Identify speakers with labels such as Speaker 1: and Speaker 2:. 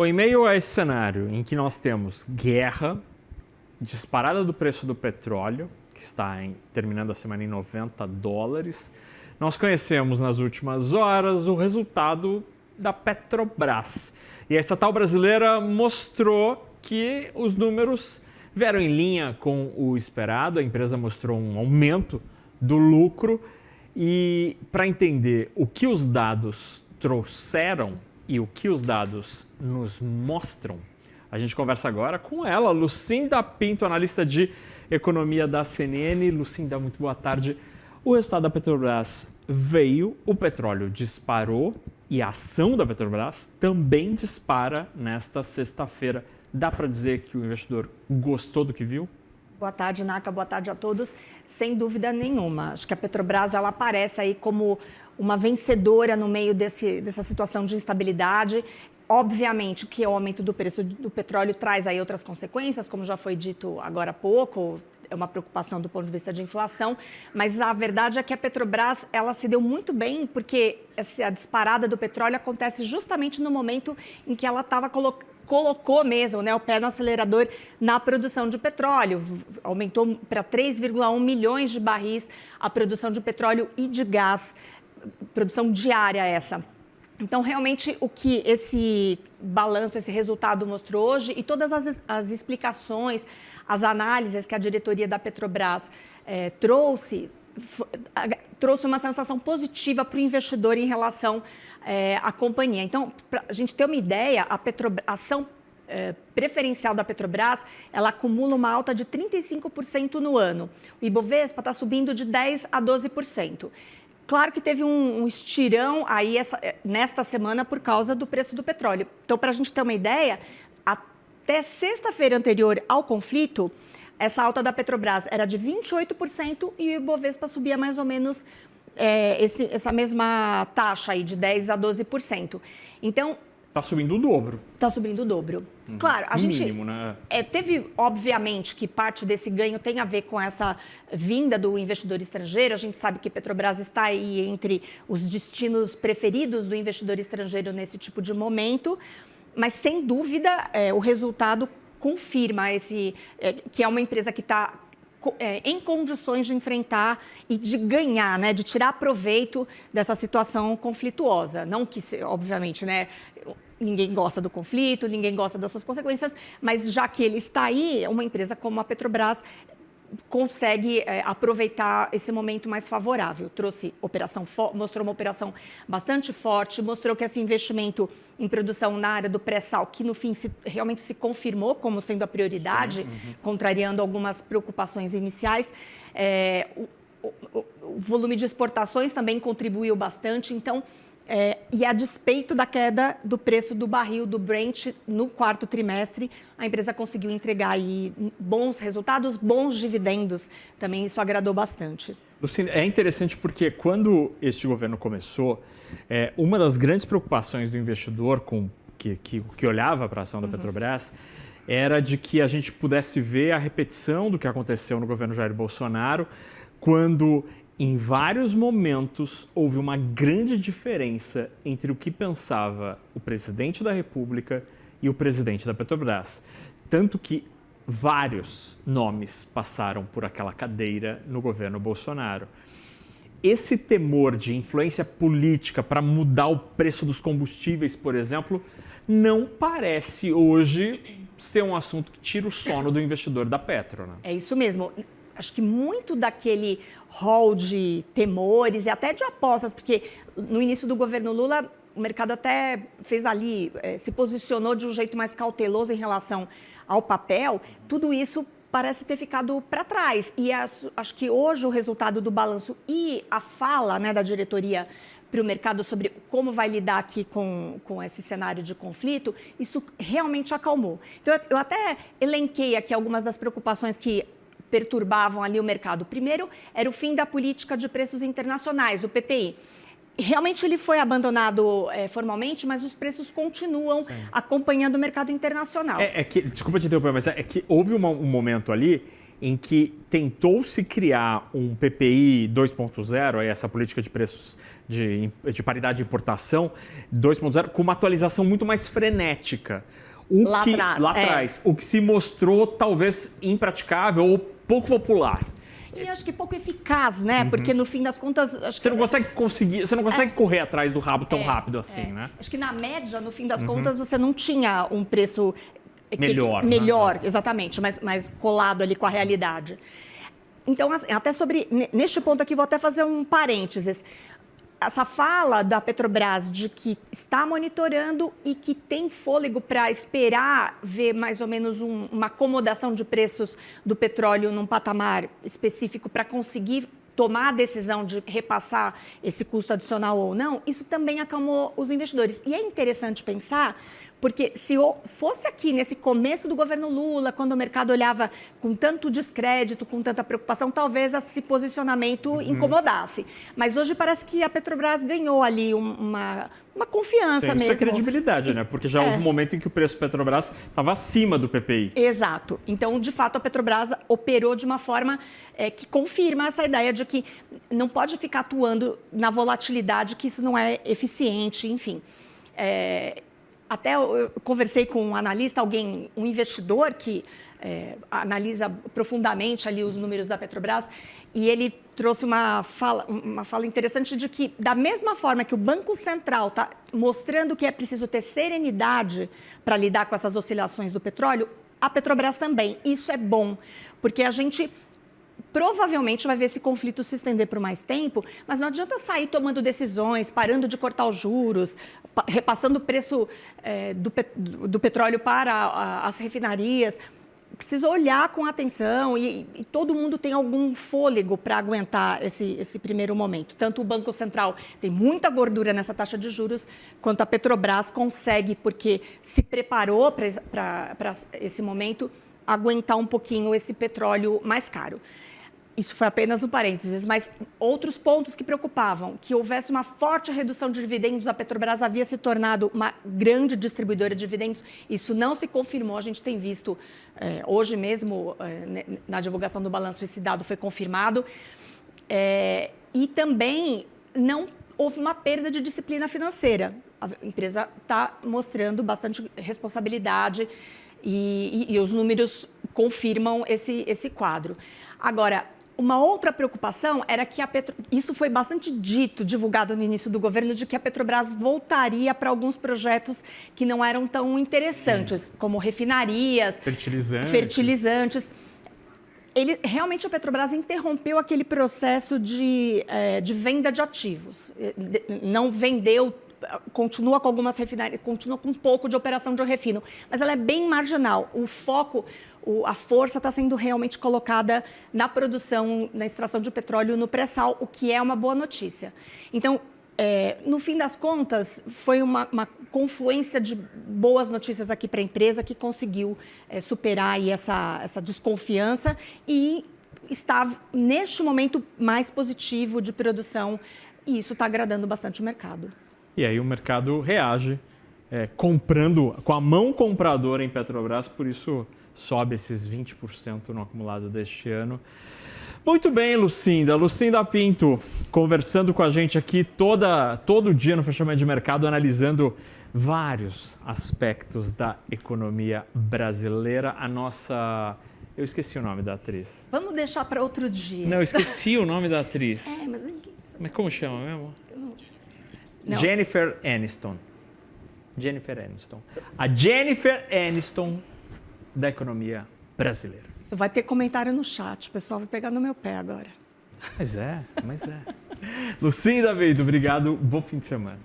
Speaker 1: Bom, em meio a esse cenário em que nós temos guerra, disparada do preço do petróleo, que está terminando a semana em $90, nós conhecemos nas últimas horas o resultado da Petrobras. E a estatal brasileira mostrou que os números vieram em linha com o esperado, a empresa mostrou um aumento do lucro. E para entender o que os dados trouxeram e o que os dados nos mostram, a gente conversa agora com ela, Lucinda Pinto, analista de economia da CNN. Lucinda, muito boa tarde. O resultado da Petrobras veio, o petróleo disparou e a ação da Petrobras também dispara nesta sexta-feira. Dá para dizer que o investidor gostou do que viu?
Speaker 2: Boa tarde, Naka. Boa tarde a todos. Sem dúvida nenhuma. Acho que a Petrobras ela aparece aí como uma vencedora no meio dessa situação de instabilidade. Obviamente que o aumento do preço do petróleo traz aí outras consequências, como já foi dito agora há pouco, é uma preocupação do ponto de vista de inflação, mas a verdade é que a Petrobras ela se deu muito bem porque a disparada do petróleo acontece justamente no momento em que ela estava colocou mesmo, né, o pé no acelerador na produção de petróleo. Aumentou para 3,1 milhões de barris a produção de petróleo e de gás, produção diária essa. Então, realmente, o que esse balanço, esse resultado mostrou hoje e todas as explicações, as análises que a diretoria da Petrobras trouxe uma sensação positiva para o investidor em relação à companhia. Então, para a gente ter uma ideia, a ação preferencial da Petrobras, ela acumula uma alta de 35% no ano. O Ibovespa está subindo de 10% a 12%. Claro que teve um estirão aí nesta semana por causa do preço do petróleo. Então, para a gente ter uma ideia, até sexta-feira anterior ao conflito, essa alta da Petrobras era de 28% e o Ibovespa subia mais ou menos essa mesma taxa aí de 10% a 12%. Então,
Speaker 1: está subindo o dobro.
Speaker 2: Está subindo o dobro. Claro, a gente
Speaker 1: mínimo, né?
Speaker 2: Teve, obviamente, que parte desse ganho tem a ver com essa vinda do investidor estrangeiro. A gente sabe que Petrobras está aí entre os destinos preferidos do investidor estrangeiro nesse tipo de momento, mas, sem dúvida, o resultado confirma que é uma empresa que está em condições de enfrentar e de ganhar, né, de tirar proveito dessa situação conflituosa. Não que, obviamente, né, ninguém gosta do conflito, ninguém gosta das suas consequências, mas já que ele está aí, uma empresa como a Petrobras consegue aproveitar esse momento mais favorável. Mostrou uma operação bastante forte, mostrou que esse investimento em produção na área do pré-sal, que no fim realmente se confirmou como sendo a prioridade, contrariando algumas preocupações iniciais. O volume de exportações também contribuiu bastante, então, e a despeito da queda do preço do barril do Brent no quarto trimestre, a empresa conseguiu entregar aí bons resultados, bons dividendos. Também isso agradou bastante.
Speaker 1: Lucinda, é interessante porque quando este governo começou, uma das grandes preocupações do investidor que olhava para a ação da Petrobras era de que a gente pudesse ver a repetição do que aconteceu no governo Jair Bolsonaro, quando em vários momentos houve uma grande diferença entre o que pensava o presidente da República e o presidente da Petrobras. Tanto que vários nomes passaram por aquela cadeira no governo Bolsonaro. Esse temor de influência política para mudar o preço dos combustíveis, por exemplo, não parece hoje ser um assunto que tira o sono do investidor da Petro, né?
Speaker 2: É isso mesmo. Acho que muito daquele rol de temores e até de apostas, porque no início do governo Lula, o mercado até fez ali, se posicionou de um jeito mais cauteloso em relação ao papel, tudo isso parece ter ficado para trás. E acho que hoje o resultado do balanço e a fala, né, da diretoria para o mercado sobre como vai lidar aqui com esse cenário de conflito, isso realmente acalmou. Então, eu até elenquei aqui algumas das preocupações que perturbavam ali o mercado. Primeiro, era o fim da política de preços internacionais, o PPI. Realmente ele foi abandonado formalmente, mas os preços continuam acompanhando o mercado internacional.
Speaker 1: Desculpa te interromper, mas é que houve um momento ali em que tentou-se criar um PPI 2.0, essa política de preços de paridade de importação 2.0, com uma atualização muito mais frenética. Lá atrás, o que se mostrou talvez impraticável ou pouco popular.
Speaker 2: E acho que pouco eficaz, né? Porque no fim das contas...
Speaker 1: Você não consegue correr atrás do rabo tão rápido assim, né?
Speaker 2: Acho que na média, no fim das contas, você não tinha um preço...
Speaker 1: Melhor,
Speaker 2: né? Exatamente, mas colado ali com a realidade. Então, até neste ponto aqui, vou até fazer um parênteses. Essa fala da Petrobras de que está monitorando e que tem fôlego para esperar ver mais ou menos uma acomodação de preços do petróleo num patamar específico para conseguir tomar a decisão de repassar esse custo adicional ou não, isso também acalmou os investidores. E é interessante pensar, porque se fosse aqui nesse começo do governo Lula, quando o mercado olhava com tanto descrédito, com tanta preocupação, talvez esse posicionamento incomodasse. Mas hoje parece que a Petrobras ganhou ali uma confiança mesmo.
Speaker 1: Isso é credibilidade, né? Porque já houve um momento em que o preço da Petrobras estava acima do PPI.
Speaker 2: Exato. Então, de fato, a Petrobras operou de uma forma que confirma essa ideia de que não pode ficar atuando na volatilidade, que isso não é eficiente, enfim. Até eu conversei com um analista, um investidor que analisa profundamente ali os números da Petrobras, e ele trouxe uma fala interessante de que, da mesma forma que o Banco Central está mostrando que é preciso ter serenidade para lidar com essas oscilações do petróleo, a Petrobras também. Isso é bom, porque a gente provavelmente vai ver esse conflito se estender por mais tempo, mas não adianta sair tomando decisões, parando de cortar os juros, repassando o preço do petróleo para as refinarias. Precisa olhar com atenção e todo mundo tem algum fôlego para aguentar esse primeiro momento. Tanto o Banco Central tem muita gordura nessa taxa de juros, quanto a Petrobras consegue, porque se preparou para esse momento, aguentar um pouquinho esse petróleo mais caro. Isso foi apenas um parênteses, mas outros pontos que preocupavam, que houvesse uma forte redução de dividendos, a Petrobras havia se tornado uma grande distribuidora de dividendos, isso não se confirmou, a gente tem visto hoje mesmo, na divulgação do balanço, esse dado foi confirmado, e também não houve uma perda de disciplina financeira, a empresa está mostrando bastante responsabilidade e os números confirmam esse quadro. Agora, uma outra preocupação era que isso foi bastante divulgado no início do governo, de que a Petrobras voltaria para alguns projetos que não eram tão interessantes, como refinarias, fertilizantes. Realmente a Petrobras interrompeu aquele processo de venda de ativos. Não vendeu, continua com algumas refinarias, continua com um pouco de operação de refino, mas ela é bem marginal. O foco, a força está sendo realmente colocada na produção, na extração de petróleo no pré-sal, o que é uma boa notícia. Então, no fim das contas, foi uma confluência de boas notícias aqui para a empresa que conseguiu superar aí essa desconfiança e está, neste momento, mais positivo de produção, e isso está agradando bastante o mercado.
Speaker 1: E aí o mercado reage, comprando, com a mão compradora em Petrobras, por isso sobe esses 20% no acumulado deste ano. Muito bem, Lucinda. Lucinda Pinto, conversando com a gente aqui todo dia no Fechamento de Mercado, analisando vários aspectos da economia brasileira. A Eu esqueci o nome da atriz.
Speaker 2: Vamos deixar para outro dia.
Speaker 1: Não, eu esqueci o nome da atriz.
Speaker 2: Mas ninguém precisa.
Speaker 1: Mas como chama mesmo?
Speaker 2: Não.
Speaker 1: Jennifer Aniston. A Jennifer Aniston da economia brasileira.
Speaker 2: Isso vai ter comentário no chat, o pessoal vai pegar no meu pé agora.
Speaker 1: Mas é. Lucinda Pinto, obrigado, bom fim de semana.